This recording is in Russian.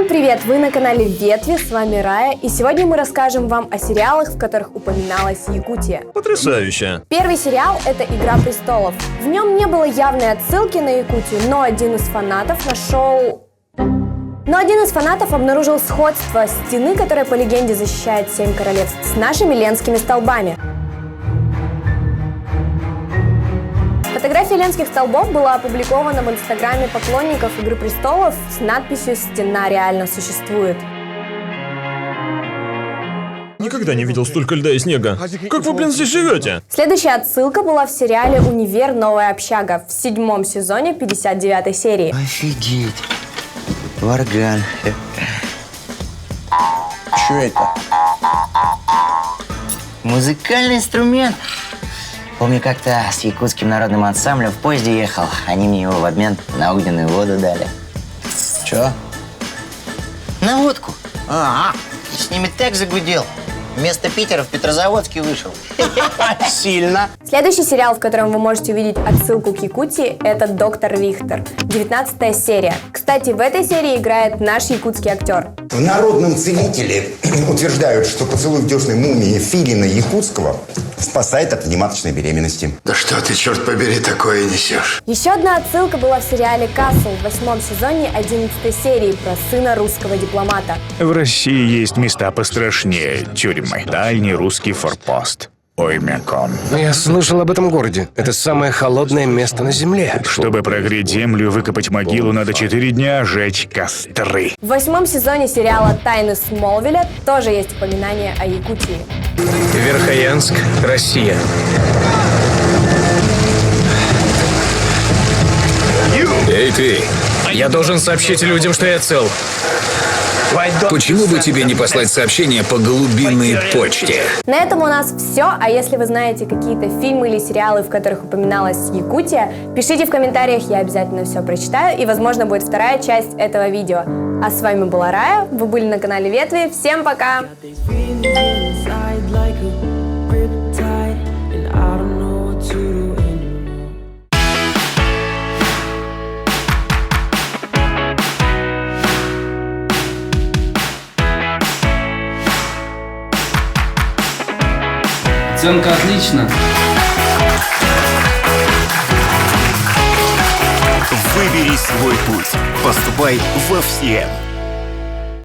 Всем привет! Вы на канале Ветви, с вами Рая, и сегодня мы расскажем вам о сериалах, в которых упоминалась Якутия. Потрясающе! Первый сериал — это «Игра престолов». В нем не было явной отсылки на Якутию, но один из фанатов обнаружил сходство стены, которая по легенде защищает 7 королевств, с нашими Ленскими столбами. Фотография Ленских столбов была опубликована в инстаграме поклонников «Игры престолов» с надписью «Стена реально существует». Никогда не видел столько льда и снега. Как вы, здесь живете? Следующая отсылка была в сериале «Универ. Новая общага» в 7-м сезоне 59-й серии. Офигеть. Варган. Что это? Музыкальный инструмент. Помню, как-то с якутским народным ансамблем в поезде ехал. Они мне его в обмен на огненную воду дали. Чё? На водку. С ними так загудел. Вместо Питера в Петрозаводске вышел. Сильно. Следующий сериал, в котором вы можете увидеть отсылку к Якутии, это «Доктор Рихтер», 19-я серия. Кстати, в этой серии играет наш якутский актер. В «Народном целителе» утверждают, что поцелуй в дёсной мумии филина якутского спасает от внематочной беременности. Да что ты, черт побери, такое несешь? Еще одна отсылка была в сериале «Касл» в 8-м сезоне 11-й серии про сына русского дипломата. В России есть места пострашнее тюрьмы. Дальний русский форпост. Оймякон. Я слышал об этом городе. Это самое холодное место на Земле. Чтобы прогреть землю, выкопать могилу, надо 4 дня жечь костры. В 8-м сезоне сериала «Тайны Смолвиля» тоже есть упоминание о Якутии. Верхоянск, Россия. Эй, ты! Я должен сообщить людям, что я цел. Почему бы тебе не послать сообщение по глубинной почте? На этом у нас все, а если вы знаете какие-то фильмы или сериалы, в которых упоминалась Якутия, пишите в комментариях, я обязательно все прочитаю, и, возможно, будет вторая часть этого видео. А с вами была Рая, вы были на канале Ветви, всем пока! Оценка отлично. Выбери свой путь. Поступай во ВСИЭМ.